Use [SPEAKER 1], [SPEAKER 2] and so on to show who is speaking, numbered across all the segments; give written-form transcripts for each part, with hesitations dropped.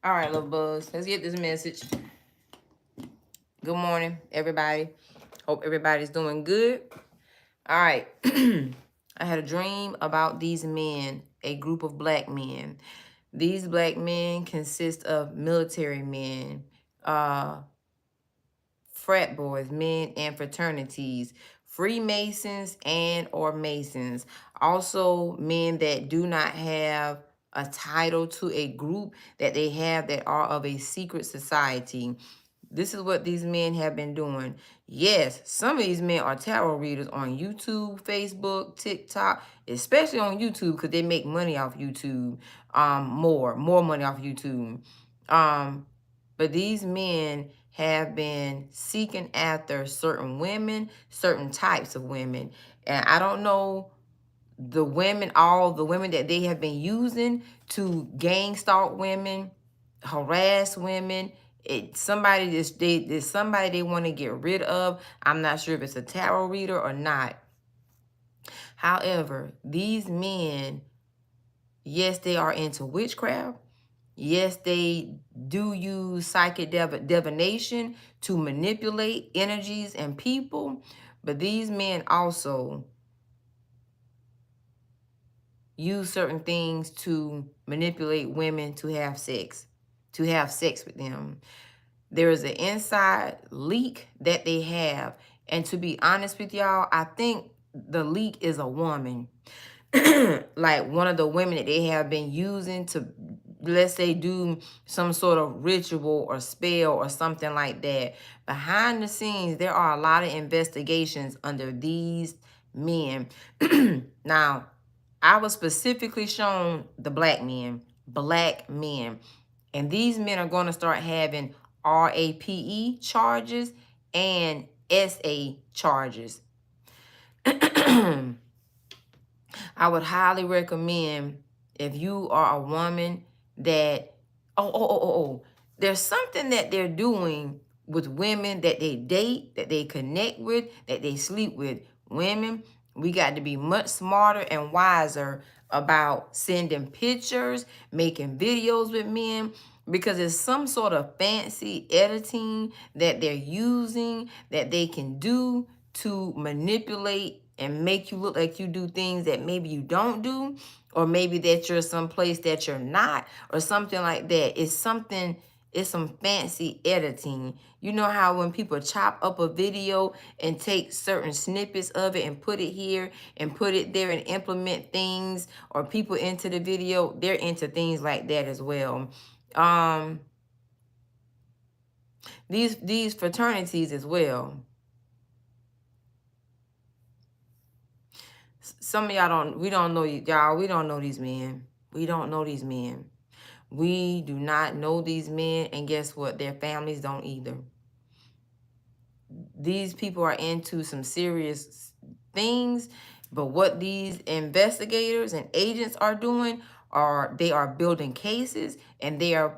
[SPEAKER 1] All right, little buzz. Let's get this message. Good morning, everybody. Hope everybody's doing good. All right. I had a dream about these men, a group of black men. These black men consist of military men, frat boys, men and fraternities, Freemasons and or Masons. Also men that do not have a title to a group that they have that are of a secret society. This is what these men have been doing. Yes, some of these men are tarot readers on YouTube, Facebook, TikTok, especially on YouTube because they make money off YouTube, more money off YouTube. But these men have been seeking after certain women, certain types of women. And I don't know all the women that they have been using to gang stalk women, harass women. It's somebody they want to get rid of. I'm not sure if it's a tarot reader or not. However, these men, yes, they are into witchcraft. Yes, they do use psychic divination to manipulate energies and people. But these men also use certain things to manipulate women to have sex with them. There is an inside leak that they have. And to be honest with y'all, I think the leak is a woman. Like one of the women that they have been using to, let's say, do some sort of ritual or spell or something like that. Behind the scenes, there are a lot of investigations under these men. Now, I was specifically shown the black men. And these men are going to start having RAPE charges and SA charges. I would highly recommend, if you are a woman that, there's something that they're doing with women that they date, that they connect with, that they sleep with. Women, we got to be much smarter and wiser about sending pictures, making videos with men, because it's some sort of fancy editing that they're using that they can do to manipulate and make you look like you do things that maybe you don't do, or maybe that you're someplace that you're not, or something like that. It's some fancy editing. You know how when people chop up a video and take certain snippets of it and put it here and put it there and implement things, or people into the video, they're into things like that as well. These fraternities as well. Some of y'all we don't know y'all. We don't know these men. We don't know these men. We do not know these men, and guess what? Their families don't either. These people are into some serious things, but what these investigators and agents are doing are they are building cases, and they are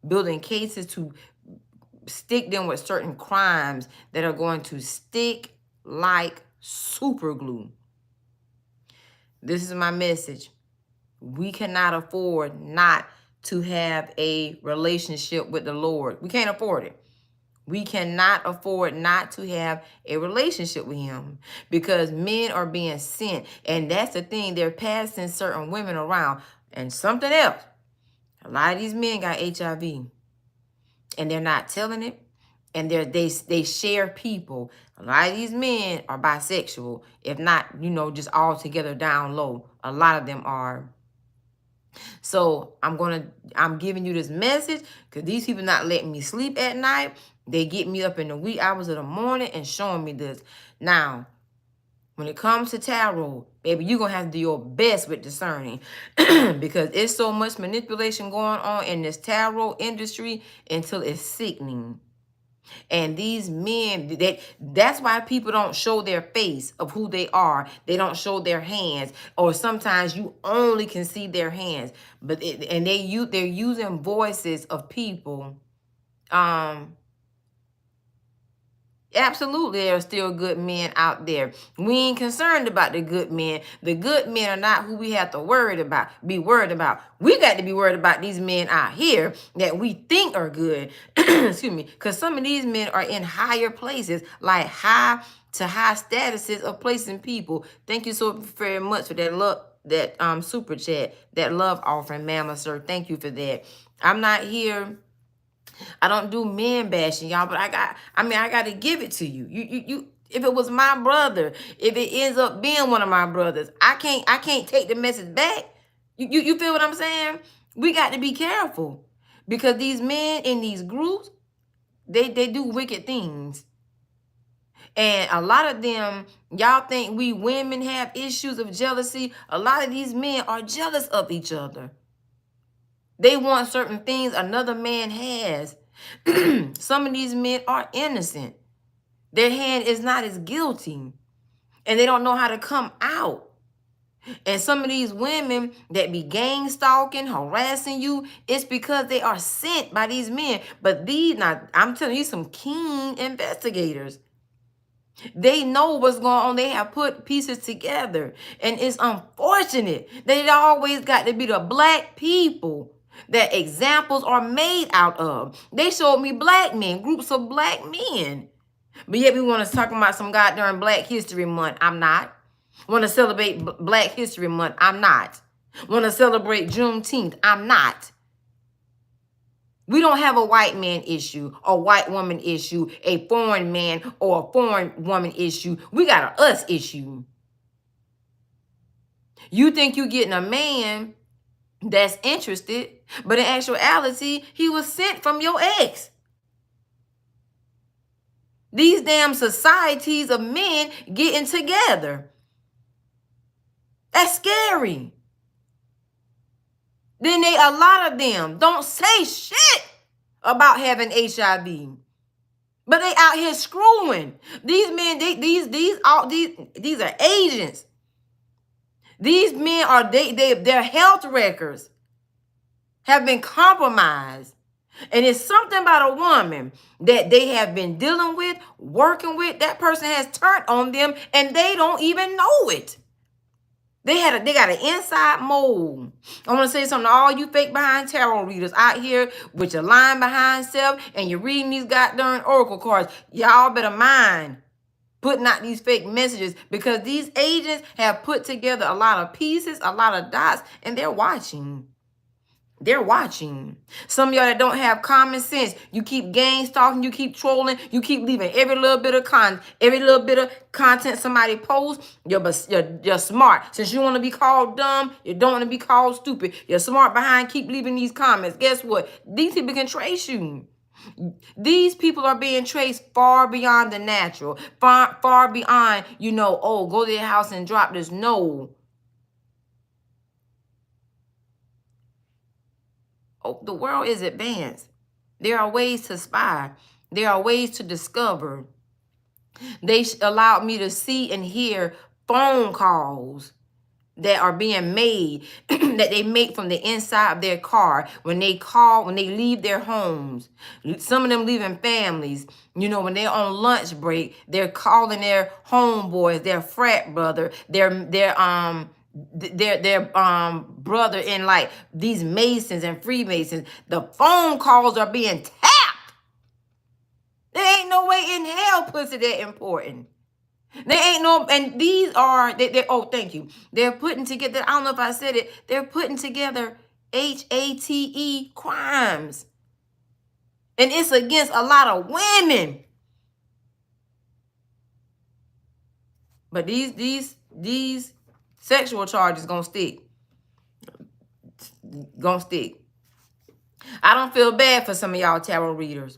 [SPEAKER 1] building cases to stick them with certain crimes that are going to stick like super glue. This is my message. We cannot afford not to have a relationship with the Lord. We can't afford it. We cannot afford not to have a relationship with him, because men are being sent. And that's the thing. They're passing certain women around. And something else. A lot of these men got HIV. And they're not telling it. And they share people. A lot of these men are bisexual. If not, just all together down low. A lot of them are. So I'm giving you this message because these people not letting me sleep at night. They get me up in the wee hours of the morning and showing me this. Now, when it comes to tarot, baby, you're going to have to do your best with discerning because it's so much manipulation going on in this tarot industry until it's sickening. And these men, that's why people don't show their face of who they are. They don't show their hands, or sometimes you only can see their hands. But they're using voices of people. Absolutely, there are still good men out there. We ain't concerned about the good men. The good men are not who we have to be worried about. We got to be worried about these men out here that we think are good. Excuse me. Because some of these men are in higher places, like high statuses of placing people. Thank you so very much for that love, that super chat, that love offering, mama, sir. Thank you for that. I'm not here. I don't do men bashing, y'all, but I got to give it to you. If it was my brother, if it ends up being one of my brothers, I can't take the message back. You feel what I'm saying? We got to be careful because these men in these groups, they do wicked things. And a lot of them, y'all think we women have issues of jealousy. A lot of these men are jealous of each other. They want certain things another man has. Some of these men are innocent. Their hand is not as guilty. And they don't know how to come out. And some of these women that be gang stalking, harassing you, it's because they are sent by these men. But these, now, I'm telling you, some keen investigators. They know what's going on. They have put pieces together. And it's unfortunate that it always got to be the black people that examples are made out of. They showed me black men, groups of black men. But yet we want to talk about some goddamn Black History Month. I'm not. Want to celebrate Black History Month. I'm not. Want to celebrate Juneteenth. I'm not. We don't have a white man issue, a white woman issue, a foreign man or a foreign woman issue. We got a us issue. You think you getting a man that's interested, but in actuality, he was sent from your ex. These damn societies of men getting together. That's scary. Then a lot of them don't say shit about having HIV. But they out here screwing. These men, these are agents. These men are their health records have been compromised. And it's something about a woman that they have been dealing with, working with. That person has turned on them and they don't even know it. They got an inside mole. I want to say something to all you fake behind tarot readers out here with your lying behind self and you're reading these goddamn oracle cards. Y'all better mind putting out these fake messages because these agents have put together a lot of pieces, a lot of dots, and they're watching. They're watching. Some of y'all that don't have common sense, you keep gang stalking, you keep trolling, you keep leaving every little bit of content somebody posts. You're smart. Since you want to be called dumb, you don't want to be called stupid. You're smart behind keep leaving these comments. Guess what? These people can trace you. These people are being traced far beyond the natural, far beyond, oh, go to their house and drop this. No. Oh, the world is advanced. There are ways to spy. There are ways to discover. They allowed me to see and hear phone calls that are being made, that they make from the inside of their car when they leave their homes. Some of them leaving families. When they're on lunch break, they're calling their homeboys, their frat brother, their brother in like these Masons and Freemasons. The phone calls are being tapped. There ain't no way in hell pussy that important. There ain't no, and these are, oh, thank you. They're putting together, I don't know if I said it, they're putting together HATE crimes. And it's against a lot of women. But these sexual charges gonna stick. Gonna stick. I don't feel bad for some of y'all tarot readers.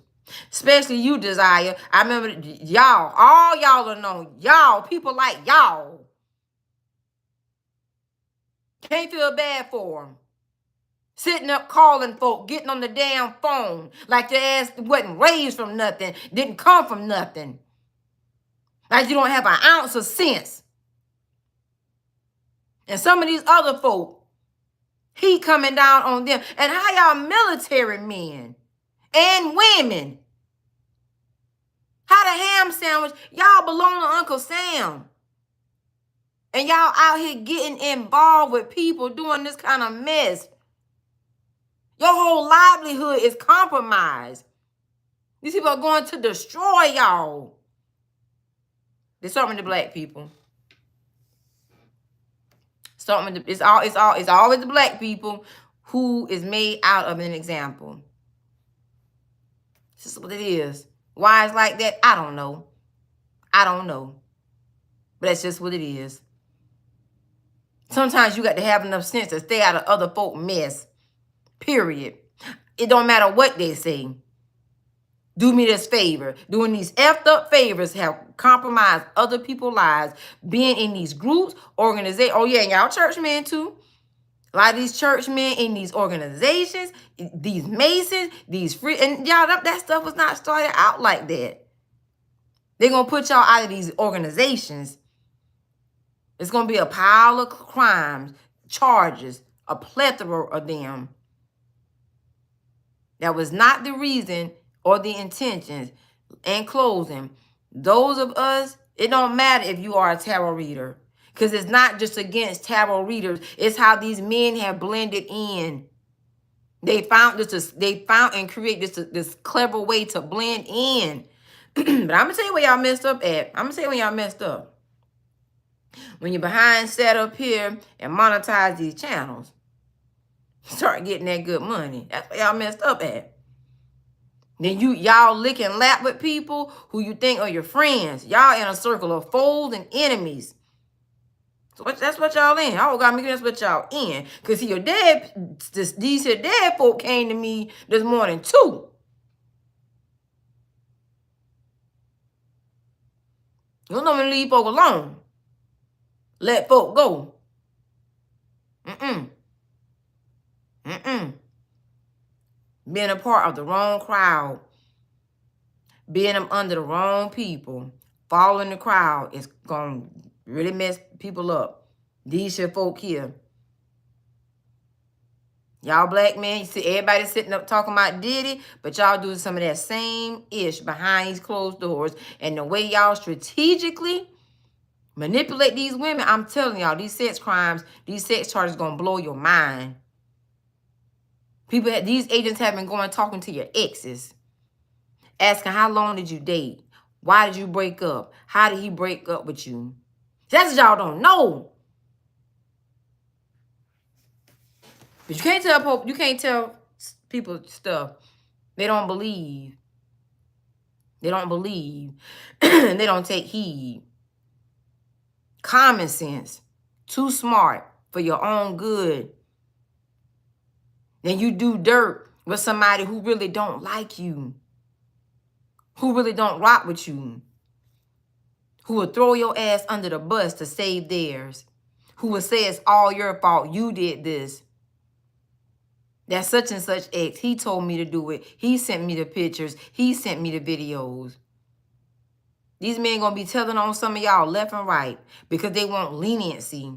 [SPEAKER 1] Especially you, Desire. I remember y'all, all y'all are known. Y'all, people like y'all. Can't feel bad for them. Sitting up calling folk, getting on the damn phone like your ass wasn't raised from nothing, didn't come from nothing. Like you don't have an ounce of sense. And some of these other folk, he coming down on them. And how y'all military men and women How the ham sandwich? Y'all belong to Uncle Sam. And y'all out here getting involved with people doing this kind of mess. Your whole livelihood is compromised. These people are going to destroy y'all. They start with the black people. It's always the black people who is made out of an example. This is what it is. Why it's like that, I don't know. But that's just what it is. Sometimes you got to have enough sense to stay out of other folk mess. Period. It don't matter what they say. Do me this favor. Doing these effed up favors have compromised other people's lives. Being in these groups, organizations. Oh yeah, and y'all churchmen too. A lot of these churchmen in these organizations, these masons, these free, and y'all, that stuff was not started out like that. They're going to put y'all out of these organizations. It's going to be a pile of crimes, charges, a plethora of them. That was not the reason or the intentions. In closing, those of us, it don't matter if you are a tarot reader. Because it's not just against tarot readers. It's how these men have blended in. They found and created this clever way to blend in. But I'm going to tell you where y'all messed up at. I'm going to tell you where y'all messed up. When you're behind set up here and monetize these channels, start getting that good money. That's where y'all messed up at. Then y'all lick and lap with people who you think are your friends. Y'all in a circle of foes and enemies. So that's what y'all in. Oh God, that's what y'all in. Because these here dead folk came to me this morning too. You don't know when to leave folk alone. Let folk go. Being a part of the wrong crowd. Being under the wrong people. Following the crowd is going to really mess people up. These here folk here. Y'all black men, you see everybody sitting up talking about Diddy, but y'all do some of that same ish behind these closed doors. And the way y'all strategically manipulate these women, I'm telling y'all, these sex crimes, these sex charges going to blow your mind. These agents have been going talking to your exes. Asking how long did you date? Why did you break up? How did he break up with you? That's what y'all don't know. But you can't tell people stuff. They don't believe. They don't believe. And they don't take heed. Common sense. Too smart for your own good. Then you do dirt with somebody who really don't like you. Who really don't rock with you. Who will throw your ass under the bus to save theirs. Who will say it's all your fault. You did this. That such and such ex, he told me to do it. He sent me the pictures. He sent me the videos. These men going to be telling on some of y'all left and right because they want leniency.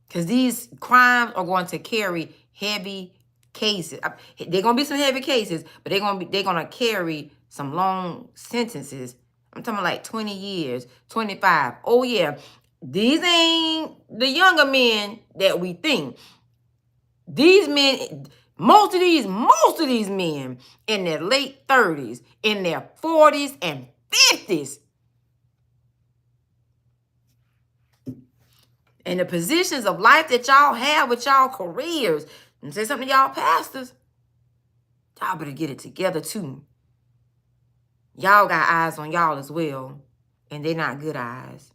[SPEAKER 1] Because these crimes are going to carry heavy cases. They're going to be some heavy cases, but they're going to carry some long sentences. I'm talking like 20 years, 25. Oh, yeah. These ain't the younger men that we think. These men, most of these men in their late 30s, in their 40s and 50s. And the positions of life that y'all have with y'all careers. And say something to y'all pastors. Y'all better get it together too. Y'all got eyes on y'all as well. And they're not good eyes.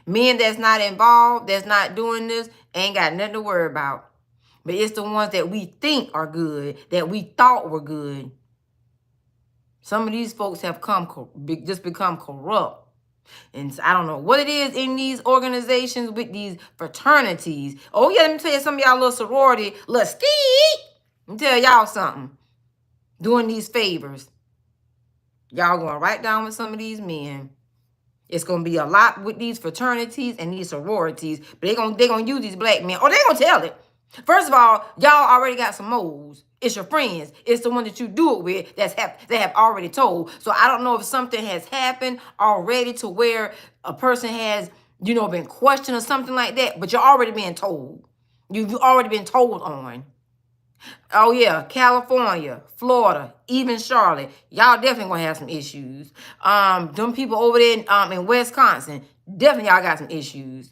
[SPEAKER 1] Men that's not involved, that's not doing this, ain't got nothing to worry about. But it's the ones that we think are good, that we thought were good. Some of these folks have just become corrupt. And I don't know what it is in these organizations with these fraternities. Oh, yeah, let me tell you some of y'all little sorority, little ski. Let me tell y'all something. Doing these favors. Y'all going right down with some of these men. It's going to be a lot with these fraternities and these sororities. But they're gonna use these black men. Oh, they're going to tell it. First of all, y'all already got some moles. It's your friends. It's the one that you do it with that have already told. So I don't know if something has happened already to where a person has, been questioned or something like that, but you're already being told. You've already been told on. Oh yeah, California, Florida, even Charlotte. Y'all definitely gonna have some issues. Them people over there in Wisconsin, definitely y'all got some issues.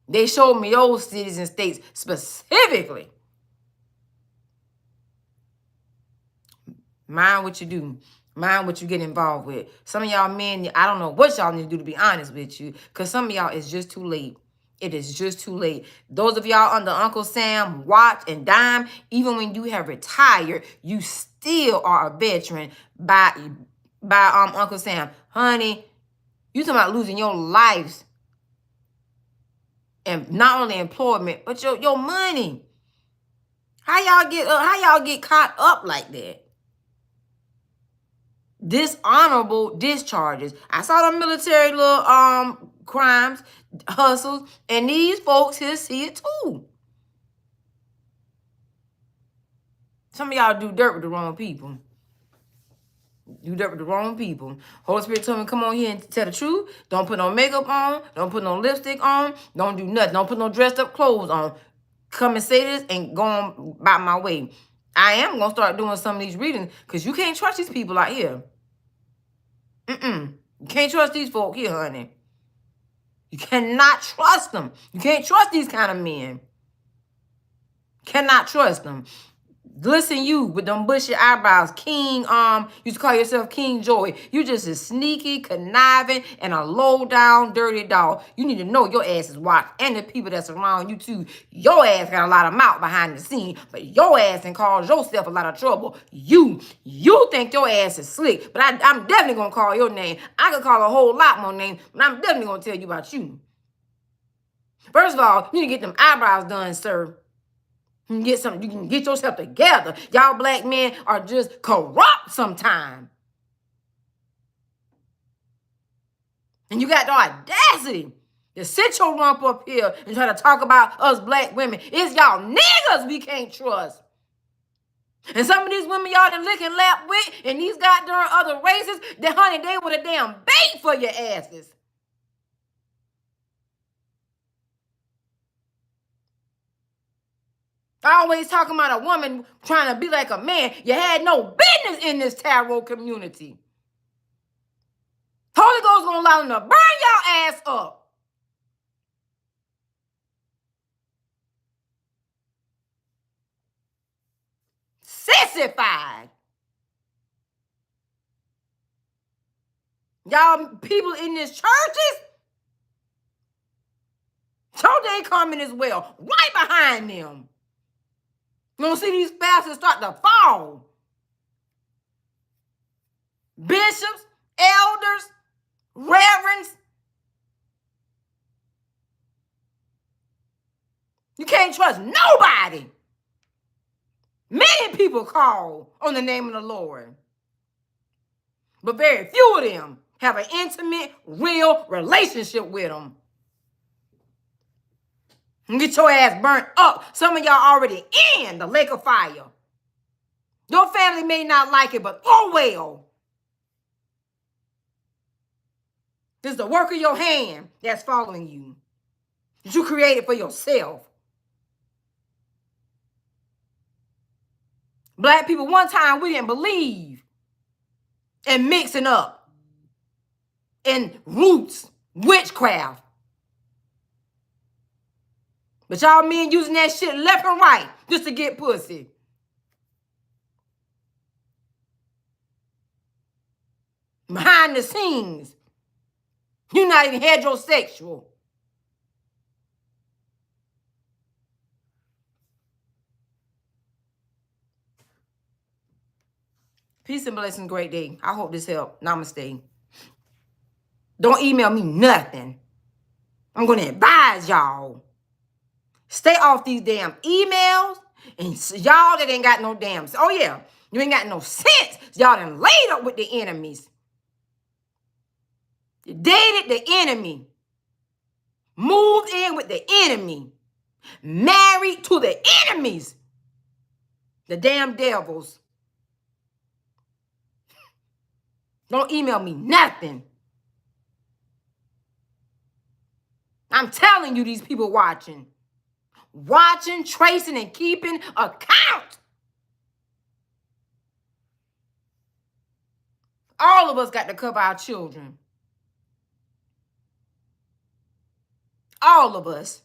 [SPEAKER 1] They showed me those cities and states specifically. Mind what you do. Mind what you get involved with. Some of y'all men, I don't know what y'all need to do, to be honest with you, because some of y'all, it's just too late. It is just too late. Those of y'all under Uncle Sam, Watch, and Dime, even when you have retired, you still are a veteran by Uncle Sam. Honey, you talking about losing your lives and not only employment, but your money. How y'all get caught up like that? Dishonorable discharges. I saw the military little crimes, hustles, and these folks here see it too. Some of y'all do dirt with the wrong people. You dirt with the wrong people. Holy Spirit told me, come on here and tell the truth. Don't put no makeup on. Don't put no lipstick on. Don't do nothing. Don't put no dressed up clothes on. Come and say this and go on by my way. I am going to start doing some of these readings because you can't trust these people out here. You can't trust these folk here, honey. You cannot trust them. You can't trust these kind of men. Cannot trust them. Listen, you with them bushy eyebrows, King, used to call yourself King Joey. You just a sneaky, conniving, and a low-down, dirty dog. You need to know your ass is watched, and the people that's around you too. Your ass got a lot of mouth behind the scene, but your ass can cause yourself a lot of trouble. You think your ass is slick, but I'm definitely gonna call your name. I could call a whole lot more names, but I'm definitely gonna tell you about you. First of all, you need to get them eyebrows done, sir. You can get yourself together. Y'all black men are just corrupt sometimes. And you got the audacity to sit your rump up here and try to talk about us black women. It's y'all niggas we can't trust. And some of these women y'all done lick and lap with, and these goddamn other races, that honey, they would a damn bait for your asses. Always talking about a woman trying to be like a man. You had no business in this tarot community. Holy Ghost gonna allow them to burn your ass up. Sissified. Y'all people in these churches, so they coming as well, right behind them. You don't see these pastors start to fall. Bishops, elders, reverends. You can't trust nobody. Many people call on the name of the Lord, but very few of them have an intimate, real relationship with him. And get your ass burnt up. Some of y'all already in the lake of fire. Your family may not like it, but oh well. This is the work of your hand that's following you. That you created for yourself. Black people, one time we didn't believe in mixing up in roots, witchcraft. But y'all men using that shit left and right just to get pussy. Behind the scenes, you're not even heterosexual. Peace and blessings, great day. I hope this helped. Namaste. Don't email me nothing. I'm going to advise y'all. Stay off these damn emails. And y'all that ain't got no damn... Oh, yeah. You ain't got no sense. Y'all done laid up with the enemies. You dated the enemy. Moved in with the enemy. Married to the enemies, the damn devils. Don't email me nothing. I'm telling you, these people watching, tracing, and keeping account. All of us got to cover our children. All of us.